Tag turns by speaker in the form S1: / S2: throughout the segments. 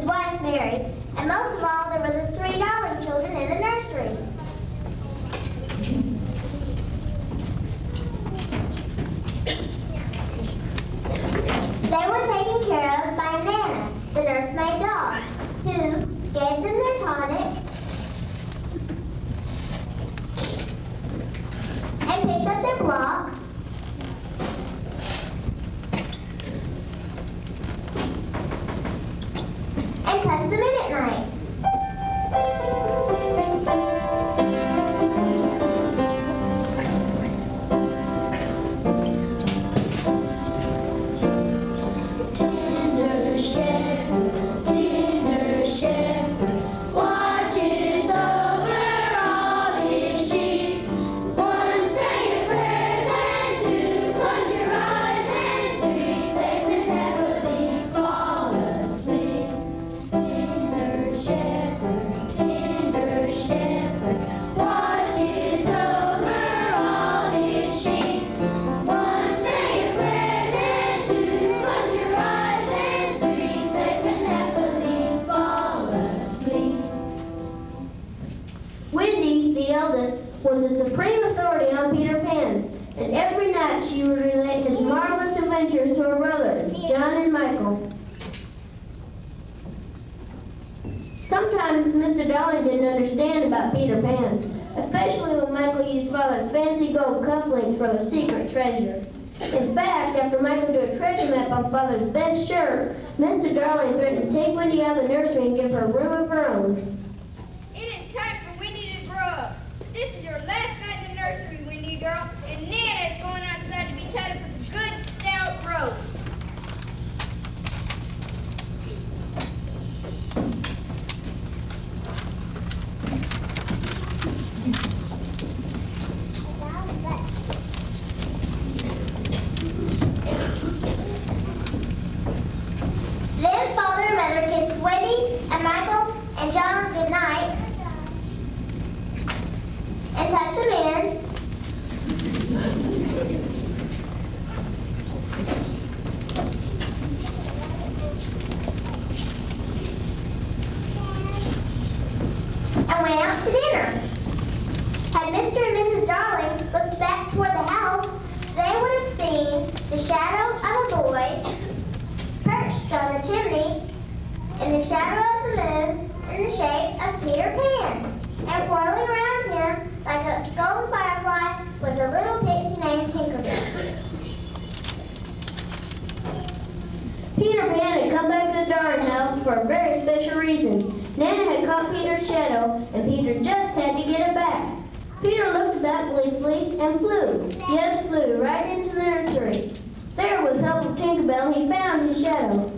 S1: wife Mary, and most of all, there were the 3 darling children in the nursery. They were taken care of by Nana, the nursemaid dog, who gave them their tonic and picked up their blocks and tucked them in at night.
S2: Tender shepherd, watches over all his sheep. One, say your prayers, and 2, close your eyes, and 3, safe and happily fall asleep. Tender shepherd, watches over all his sheep. 1, say your prayers, and 2, close your eyes, and 3, safe and happily fall asleep.
S3: Wendy, the eldest, was the supreme authority on Peter Pan, and every night she would relate his marvelous adventures to her brothers, John and Michael. Sometimes Mr. Darling didn't understand about Peter Pan, especially when Michael used Father's fancy gold cufflinks for the secret treasure. In fact, after Michael drew a treasure map on Father's best shirt, Mr. Darling threatened to take Wendy out of the nursery and give her a room of her own.
S4: It is time for Wendy to grow up. This is your last night in the nursery, Wendy girl, and Nana is going outside to be tied up with a good stout rope.
S1: Then Father and Mother kissed Wendy and Michael and John goodnight and tucked them in. And went out to dinner. Had Mr. and Mrs. Darling looked back toward the house, they would have seen the shadow of a boy perched on the chimney in the shadow of the moon in the shapes of Peter Pan, and whirling around him like a golden firefly was a little pixie named Tinkerbell.
S3: Peter Pan had come back to the Darling house for a very special reason. Nana had caught Peter's shadow, and Peter just had to get it back. Peter looked about gleefully and flew, yes, flew right into the nursery. There, with help of Tinkerbell, he found his shadow.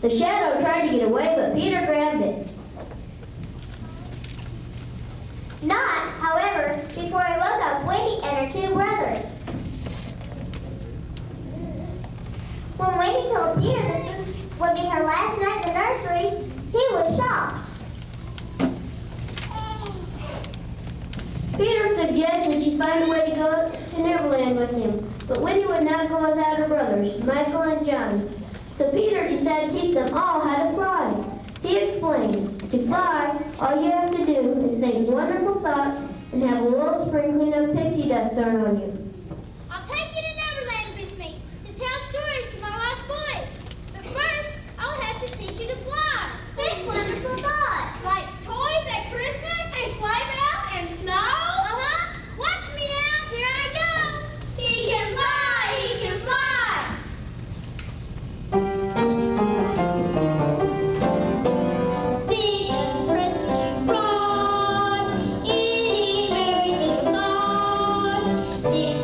S3: The shadow tried to get away, but Peter grabbed it.
S1: Not, however, before he woke up Wendy and her 2 brothers. When Wendy told Peter that this would be her last night in the nursery, he was shocked.
S3: Peter suggested she find a way to go to Neverland with him, but Wendy would not go without her brothers, Michael and John. So Peter decided to teach them all how to fly. He explained, to fly, all you have to do is think wonderful thoughts and have a little sprinkling of pixie dust thrown on you.
S2: I'll take you to Neverland with me to tell stories to my lost boys. But first, I'll have to teach you to fly.
S1: Think wonderful thoughts.
S2: Like toys at Christmas and sleigh bells and snow. Watch me out. Here I go. He can fly. He can fly. Think of Christmas abroad, anywhere we can go. Think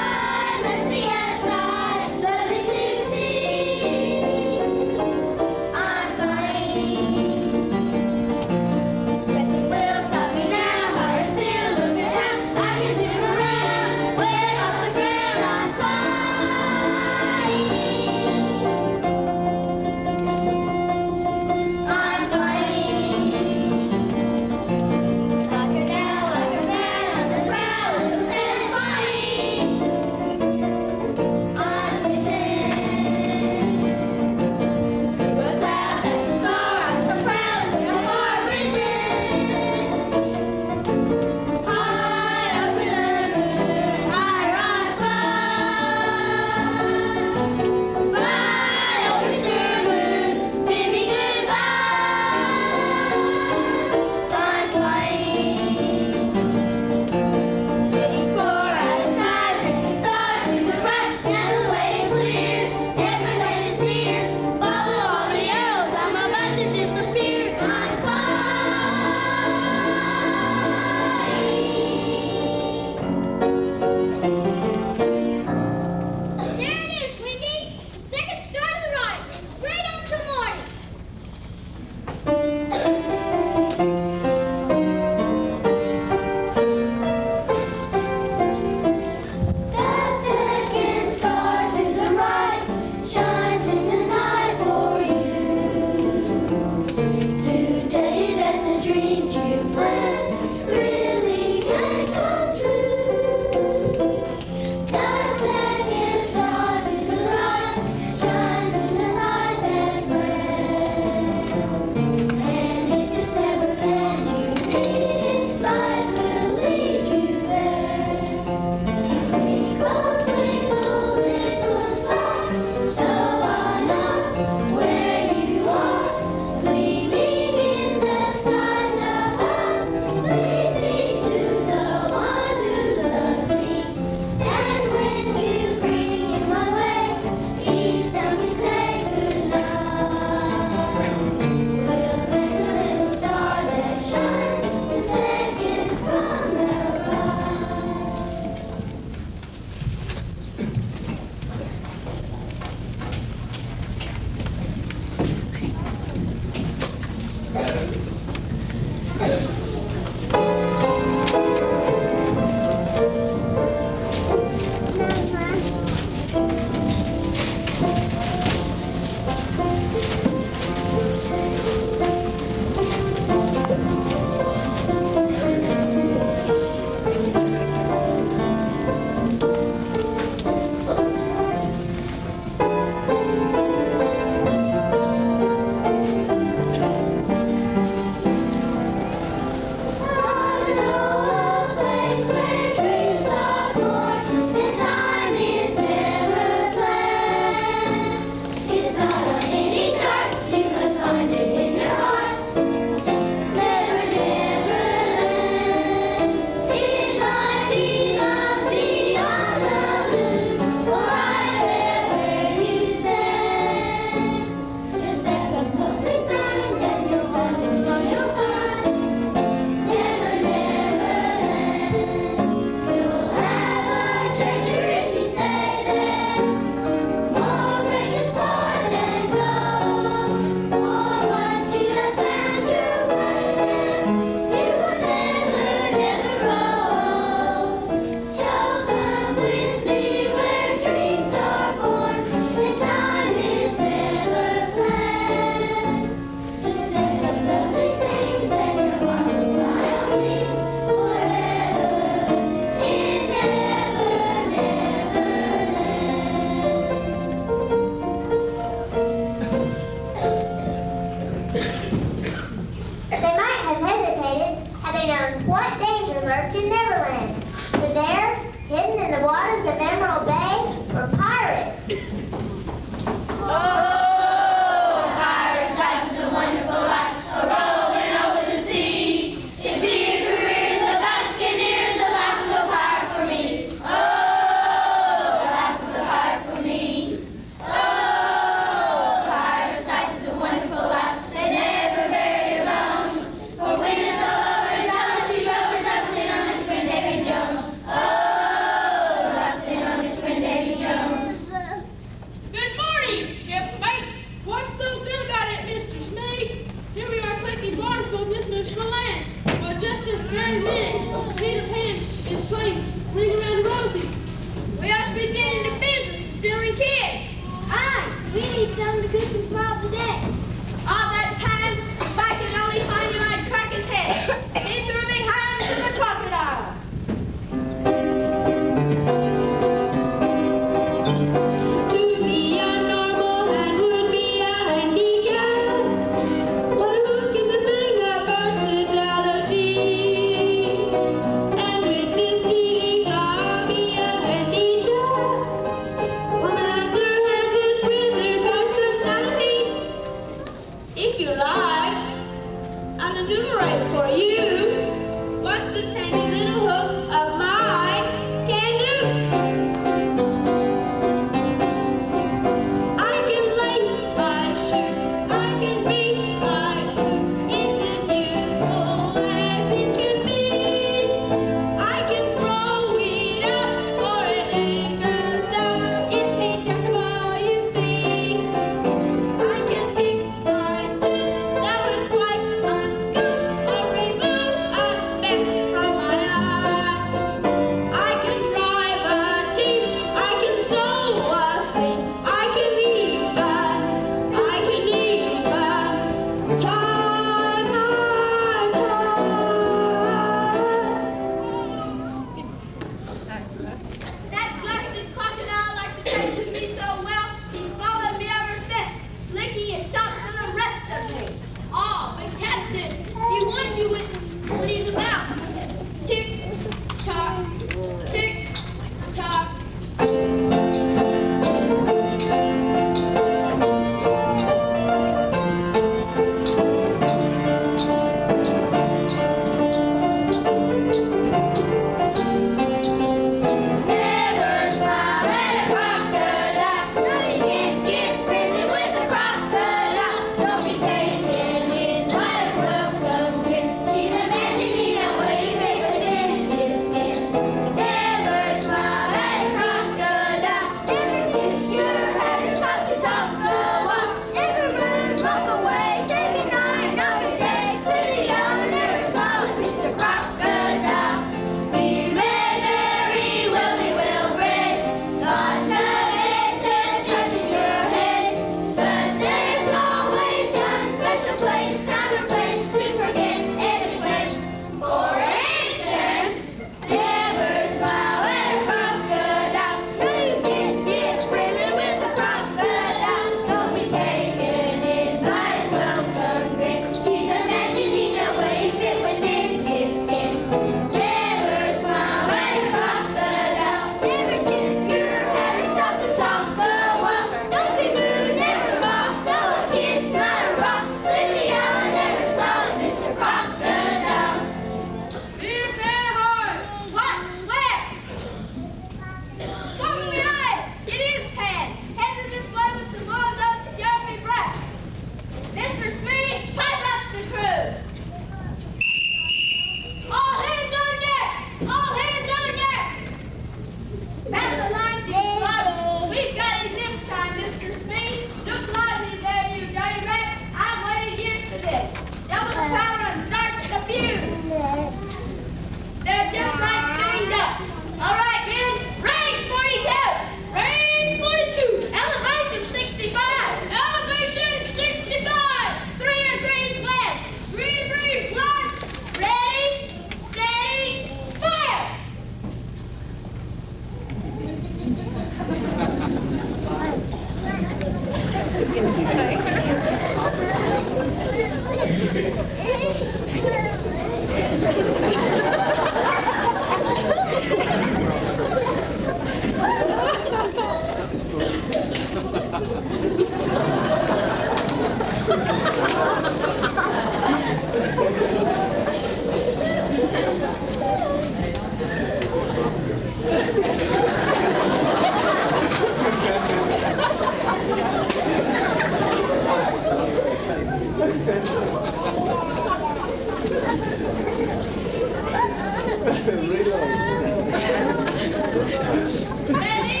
S4: Ready,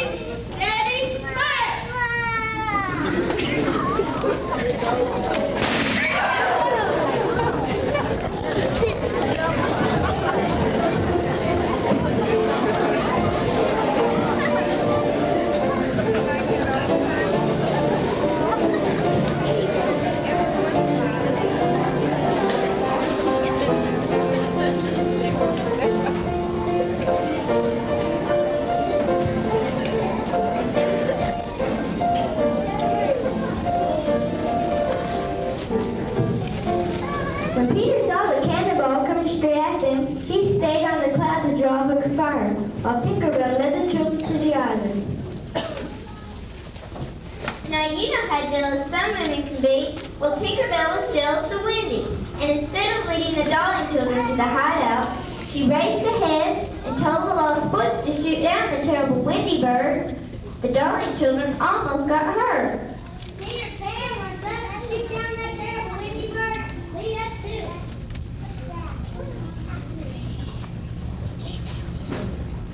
S4: steady, fire!
S3: When Peter saw the cannonball coming straight at them, he stayed on the cloud to draw Hook's fire, while Tinkerbell led the children to the island.
S1: Now you know how jealous some women can be. Well, Tinkerbell was jealous of Wendy, and instead of leading the Darling children to the hideout, she raced ahead and told the lost boys to shoot down the terrible Wendy bird. The Darling children almost got hurt.
S2: PeterPan wants us to shoot down that terrible windy bird. Lead us to it.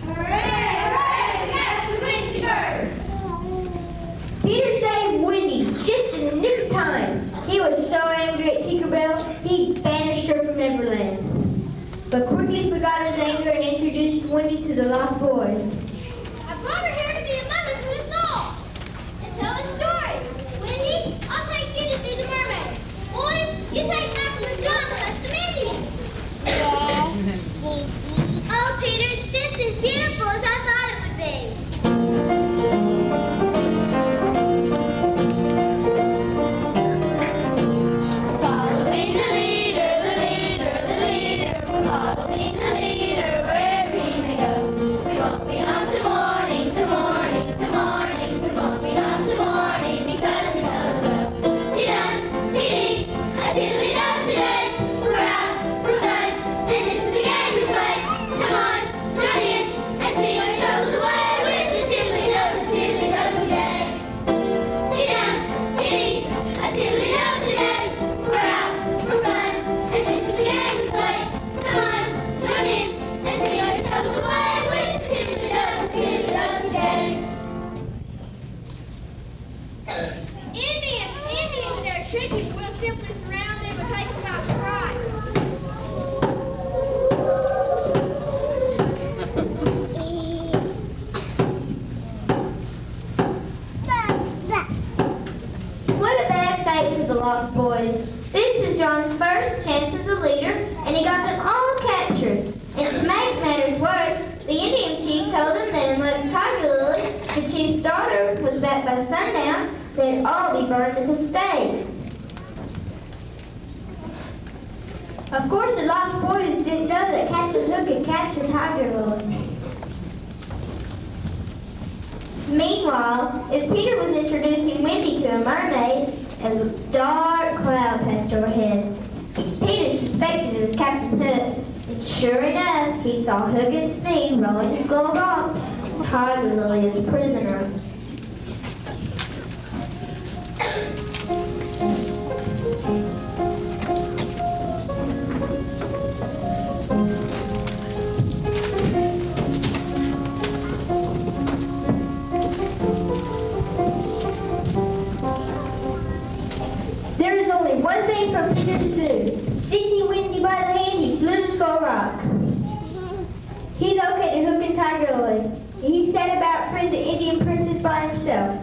S2: Hooray! Hooray! We got the windy bird!
S3: Peter saved Wendy just in the nick of time. He was so angry at Tinkerbell, he banished her from Neverland. But quickly forgot his anger and introduced Wendy to the lost boys.
S2: I brought her here to be a mother to us all and tell a story. Wendy, I'll take you to see the mermaid. Boys, you take Michael and John to hunt some Indians. Oh, Peter, it's just as beautiful as I thought it would be. Following the leader, the leader, the leader. Following the leader, wherever he may go. We won't be home till morning, till morning, till morning. We won't be home till morning because he knows so. Dee-dum, dee-dee, a diddly-dum today. We're out for fun, and this is the game we play. Come on, join in and sing our troubles away with the diddly-dum today. Dee-dum, dee-dee, a diddly-dum today. We're out for fun, and this is the game we play. Come on, join in and sing our troubles away with the diddly-dum today.
S4: Indians, they're tricky, but we'll simply surround them and take them out to fry.
S3: What a bad fate for the lost boys. This was John's first chance as a leader, and he got them all captured. And to make matters worse, the Indian chief told them that unless Tiger Lily, the chief's daughter, was back by sundown, they'd all be burned at the stake. Of course, the lost boys didn't know that Captain Hook had captured Tiger Lily. Meanwhile, as Peter was introducing Wendy to a mermaid, a dark cloud passed overhead. Peter suspected it was Captain Hook, and sure enough, he saw Hook and Smee rowing his glove off, Tiger Lily as a prisoner. There was only one thing for Peter to do. Seizing Wendy by the hand, he flew to Skull Rock. He located Hook and Tiger Lily. He set about freeing the Indian princess by himself.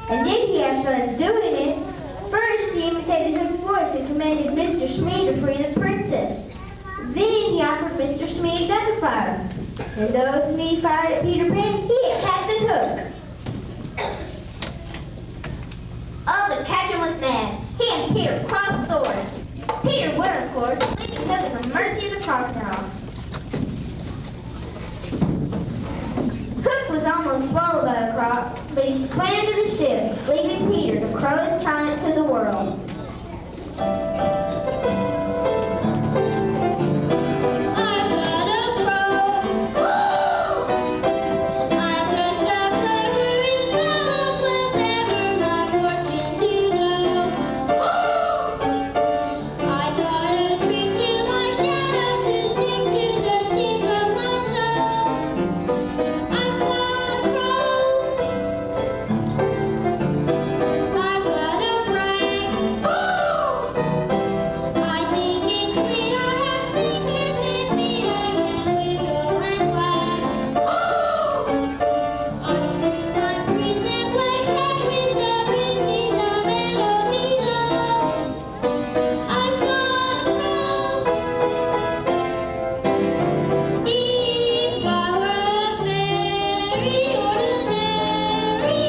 S3: And did he have fun doing it? First, he imitated Hook's voice and commanded Mr. Smee to free the princess. Then he offered Mr. Smee gunfire. And though Smee fired at Peter Pan, he hit Captain Hook.
S1: Oh, but Captain
S3: Peter crossed swords. Peter would, of course, leave him at the mercy of the crocodile. Hook was almost swallowed by the croc, but he swam to the ship, leaving Peter to crow his triumph to the world.
S2: I've got a crow. I'm just the cleverest fellow, wherever my fortune to go. I taught a trick to my shadow to stick to the tip of my toe. I've got a crow. I've got a brag. I think it's sweet. I have fingers and feet. I can wiggle and wag. I spend time breeze and play tag with the breeze in the meadow below. I've got a crow. If I were a very ordinary,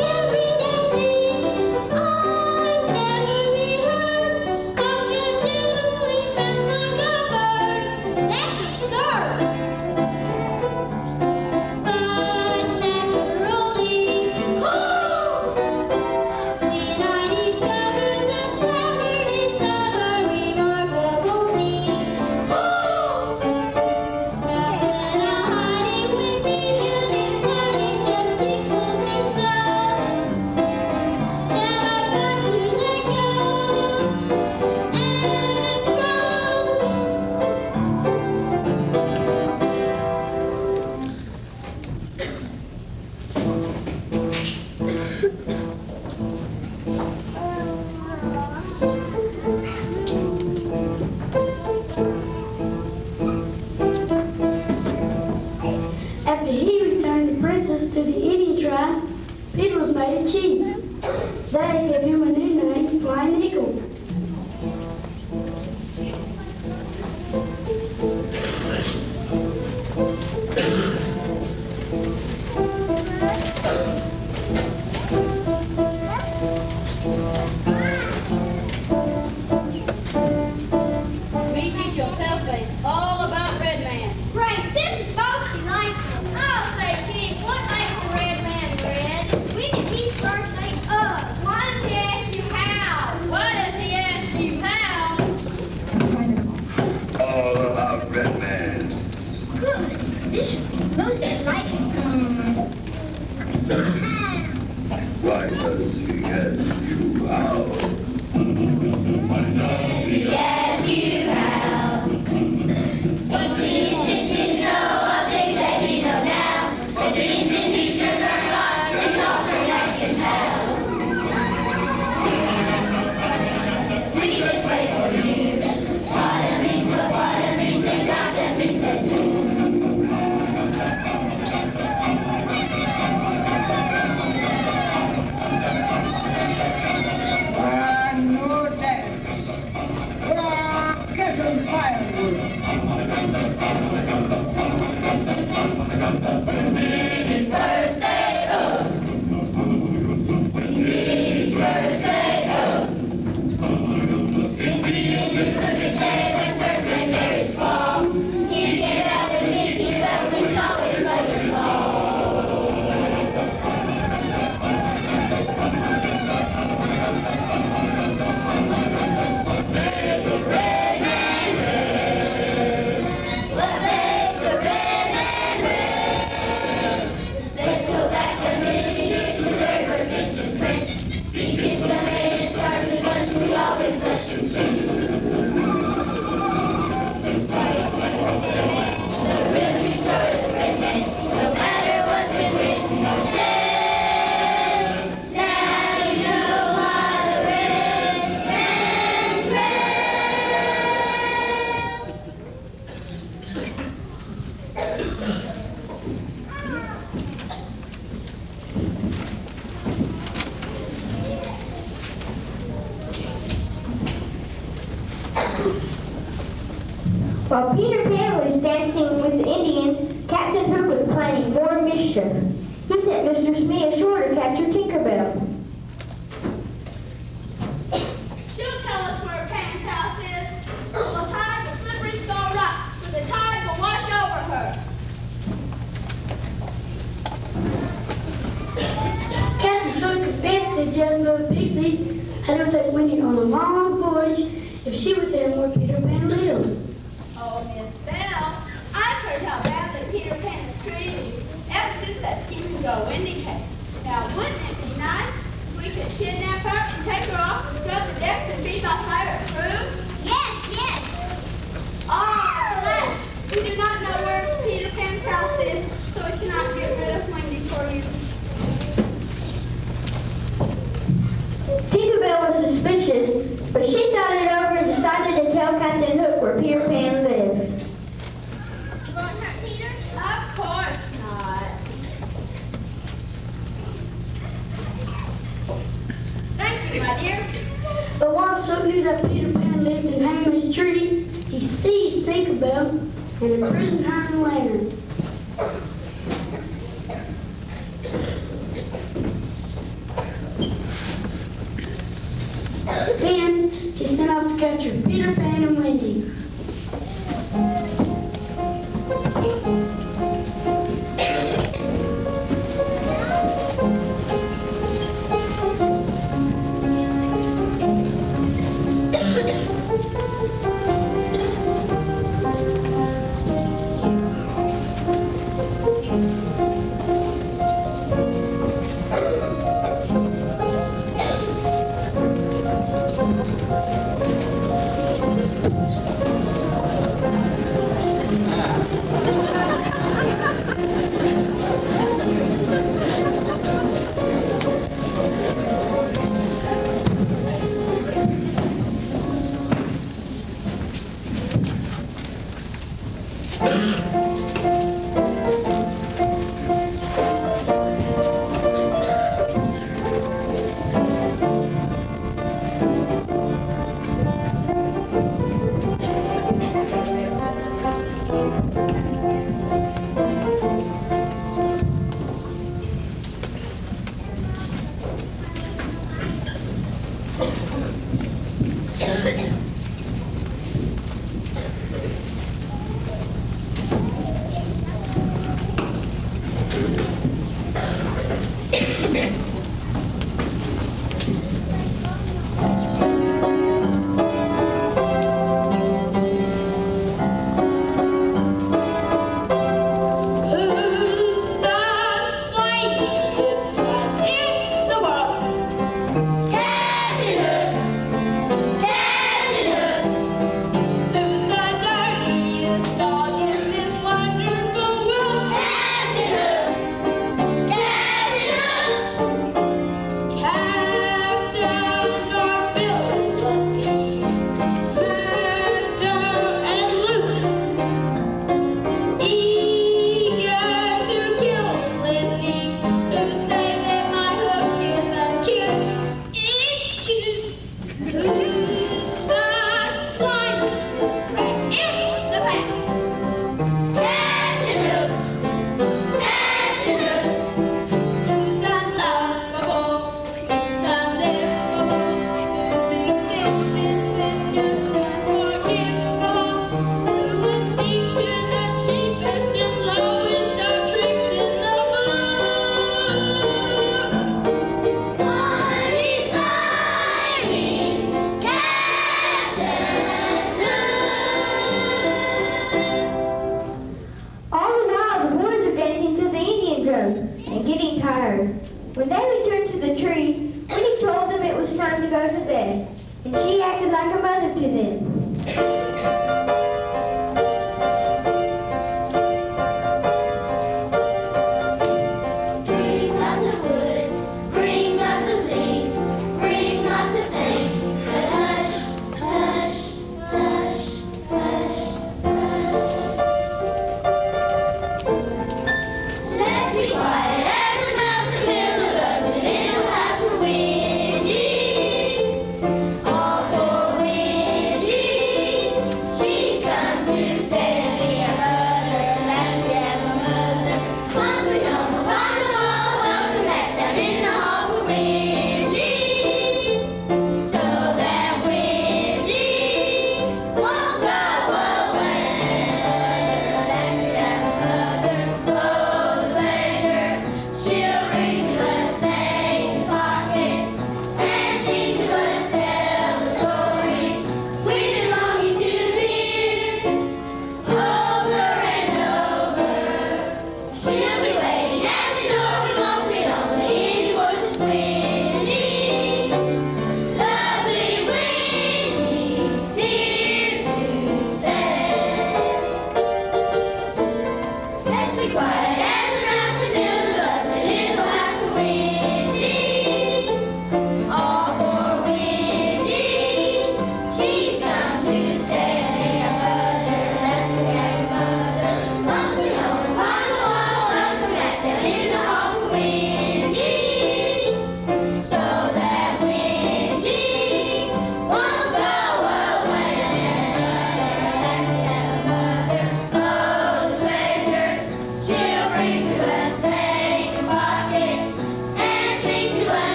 S2: everyday thing, I'd never be heard. Cock-a-doodle-doo and like a bird. That's absurd. But naturally, when I discovered the cleverness of a remarkable me, nothing to hide it with me, and inside it just tickles me so that I've got to let go
S5: After he returned the princess to the Indian tribe, Peter was made a chief. They gave him a new name, Flying Eagle.
S6: Me teach your paleface all about Red Man.
S4: Great, this is supposed to be like I'll say, King, what makes a red man red? We can keep first things up. Why does he ask you how?
S6: Why does he ask you how?
S7: All about Red Man.
S1: Good. This should be most enlightening.
S7: Why does he ask you how?
S2: Yes, you have. But please didn't know of things that you know now. The dreams and future learn on, it's all from asking how. We just wait for you. What means, and God that means it too. First say oh. First say oh. Look say when first when Mary's fall. He gave out the Mickey belt when saw his leather Raise the red man red. What makes the red man red? Let's go back a million years to where first ancient prince. He kissed the maiden, started blushing, we all been blushing since. The real true story of the red man, no matter what's been written or said. Now you know why the red man's red.
S3: While Peter Pan was dancing with the Indians, Captain Hook was planning more mischief. He sent Mr. Smee ashore to capture Tinkerbell.
S5: had her take Wendy on a long voyage if she would tell him where Peter Pan lives.
S8: Oh, Miss Bell, I've heard how badly Peter Pan has treated you ever since that scheming girl Wendy came. Now, wouldn't it be nice if we could kidnap her and take her off and scrub the decks and be my pirate crew?
S1: Yes, yes.
S8: Oh, alas, we do not know where Peter Pan's house is, so we cannot get rid of Wendy for you.
S3: Tinkerbell was suspicious, but she thought it over and decided to tell Captain Hook where Peter Pan lived.
S1: You won't hurt Peter?
S8: Of course not. Thank you, my dear.
S5: But while Soap knew that Peter Pan lived in Hangman's Tree, he seized Tinkerbell and imprisoned her in the lantern. Then he sent off to capture Peter Pan and Wendy.
S3: and getting tired. When they returned to the trees, Winnie told them it was time to go to bed, and she acted like a mother to them.
S2: Bring lots of wood, bring lots of leaves, bring lots of paint. But hush, hush, hush, hush, hush. Let's be quiet as a mouse and build a lovely little house for Windy. All for Windy. She's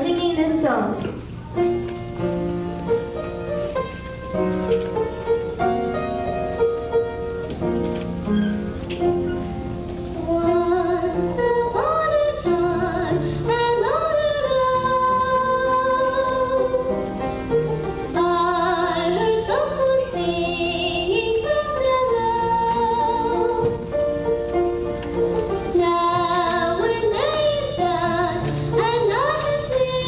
S3: singing this song.
S2: Once upon a time and long ago, I heard someone singing soft and low. Now when day is done and night is near,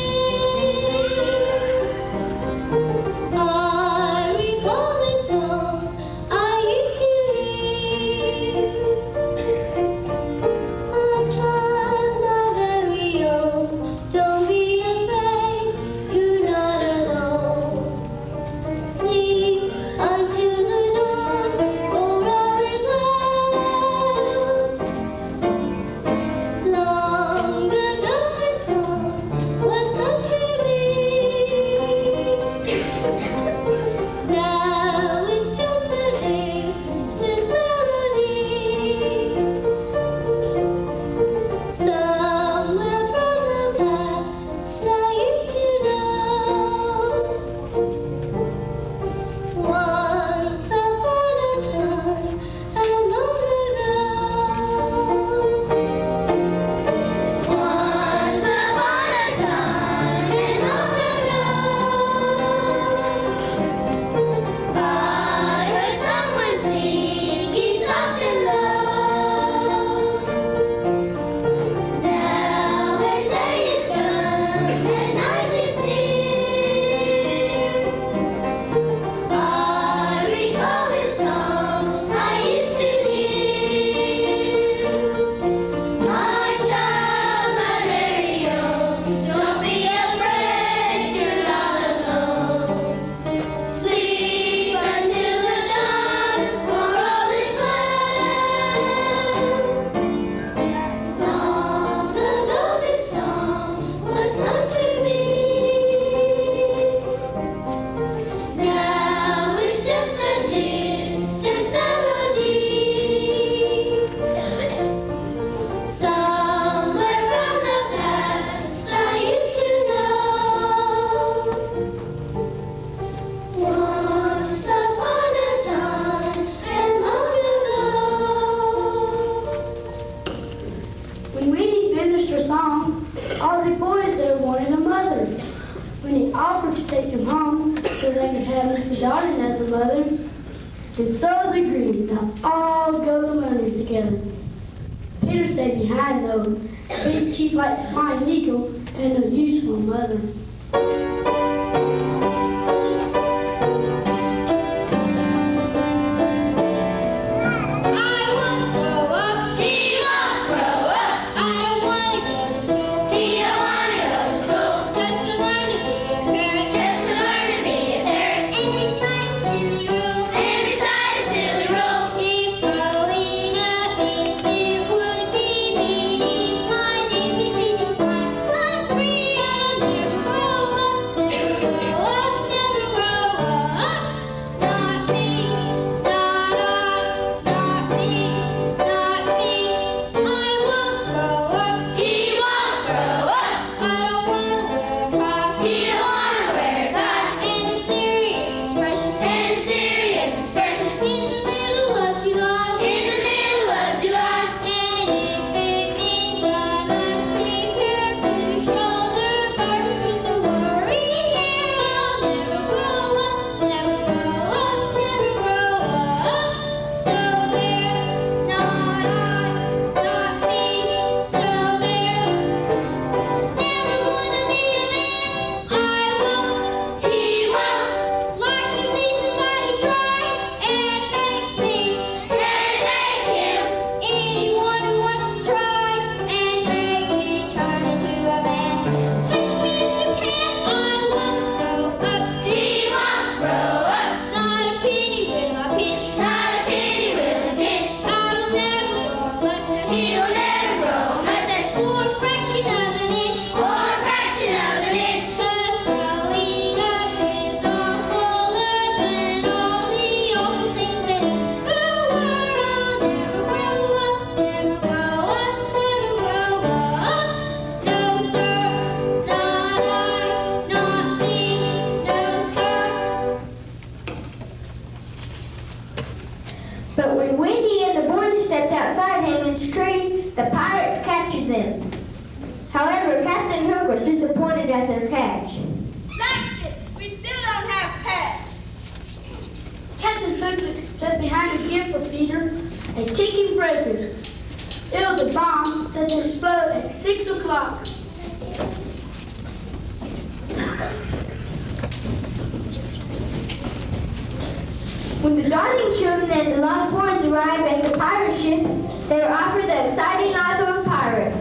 S2: I recall the song I used to hear. My child, my very own, don't be afraid, you're not alone. Sleep until the dawn, for all is well. Long ago this song was sung to me. Now it's just a distant melody. Somewhere from the past I used to know. Once upon a time and long ago. Once upon a time and long ago, I heard someone singing soft and low. Now when day is done and night is near, I recall this song I used to hear. My child, my very own, don't be afraid, you're not alone. Sleep until the dawn, for all is well. Long ago this song was sung to me. Now it's just a distant melody. Somewhere from the past I used to know. Once upon a time and long ago.
S5: When Weenie finished her song, all the boys there wanted a mother. When he offered to take them home so they could have Mr. Darling as a mother, and so they agreed to all go to learning together. Peter stayed behind though. He's like the flying eagle and a useful mother.
S2: I won't grow up. He won't grow up. I don't want to go to school. He don't want to go to school. Just to learn to be a parent. Just to learn to be a parent. And recite a silly rule. And recite a silly rule. If growing up means it would be beneath my dignity to climb a tree, I'll never grow up.
S3: Captain Hook was disappointed at their catch.
S8: Blast it! We still don't have Pat.
S5: Captain Hook left behind a gift for Peter, a ticking present. It was a bomb set to explode at 6 o'clock.
S3: When the Darling children and the Lost Boys arrived at the pirate ship, they were offered the exciting life of a pirate.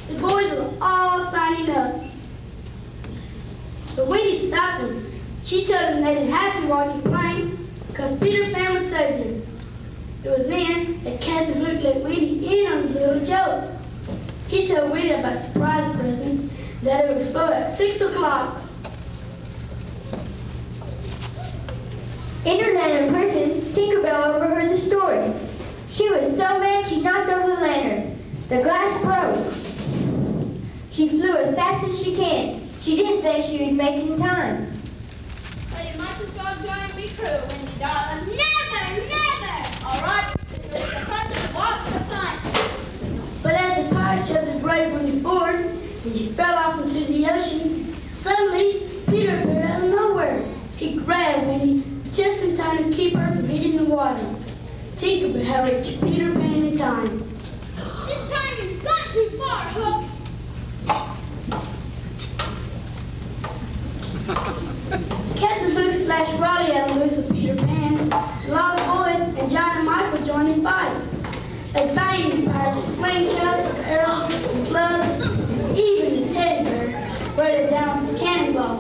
S5: The boys were all signing up. But Wendy stopped them. She told them they didn't have to watch the plane because Peter Pan would save them. It was then that Captain Hook let Wendy in on his little joke. He told Wendy about the surprise present that it would explode at 6 o'clock.
S3: In her lantern prison, Tinkerbell overheard the story. She was so mad she knocked over the lantern. The glass broke. She flew as fast as she can. She didn't think she would make it in time.
S8: Well, you might as well join me crew, Wendy darling. Never, never! All right, you're the first to walk the plank.
S5: But as the pirate shoved the brave Wendy forward and she fell off into the ocean, suddenly Peter appeared out of nowhere. He grabbed Wendy just in time to keep her from hitting the water. Tinkerbell had reached Peter Pan in time.
S4: This time you've gone too far, Hook.
S5: Captain Hook splashed Raleigh out of loose of Peter Pan. The Lost Boys and John and Michael joined in fight. They fighting the pirates with slingshots, arrows, and clubs, and even the teddy bear brought down with a cannonball.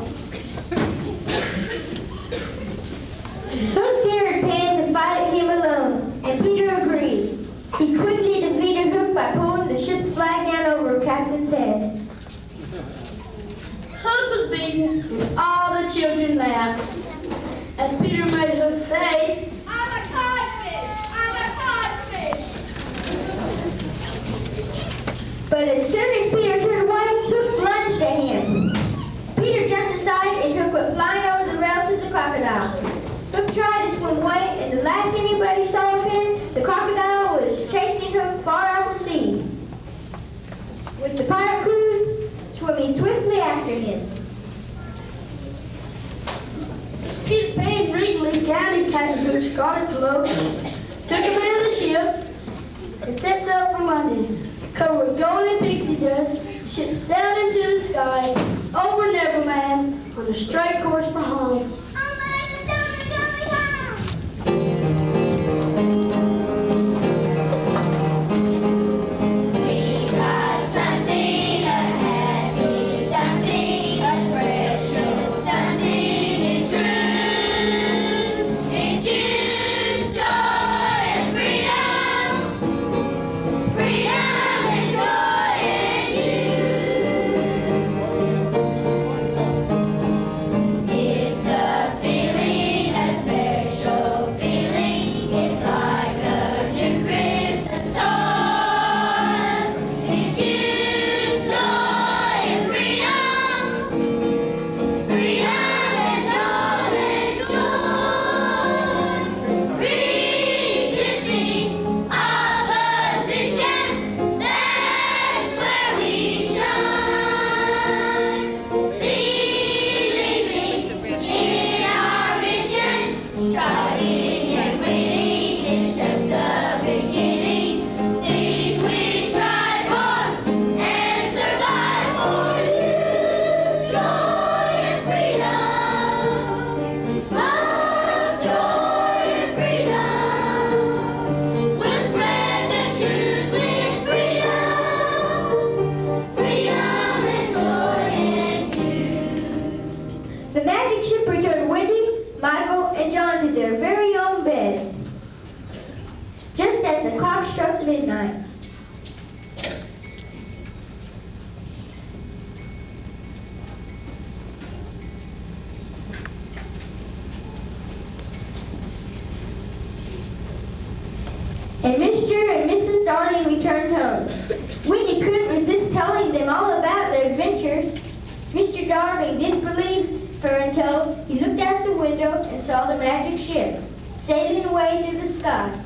S3: Hook dared Pan to fight him alone, and Peter agreed. He quickly defeated Hook by pulling the ship's flag down over the captain's head.
S5: Hook was beaten, and all the children laughed. As Peter made Hook say,
S8: I'm a codfish! I'm a codfish!
S3: But as soon as Peter turned away, Hook lunged at him. Peter jumped aside, and Hook went flying over the rail to the crocodile. Hook tried to swim away, and the last anybody saw of him, the crocodile was chasing Hook far out to sea, with the pirate crew swimming swiftly after him.
S5: Peter Pan regally gathered Captain Hook's scarlet cloak, took him out of the ship, and set sail for London. Covered with gold and pixie dust, the ship sailed into the sky, over Neverland, on a straight course for home.
S2: We got something happy, something precious, something true. It's you, joy and freedom, freedom and joy in you. It's a
S3: as the clock struck midnight. And Mr. and Mrs. Darling returned home. Whitney couldn't resist telling them all about their adventures. Mr. Darling didn't believe her until he looked out the window and saw the magic ship sailing away through the sky.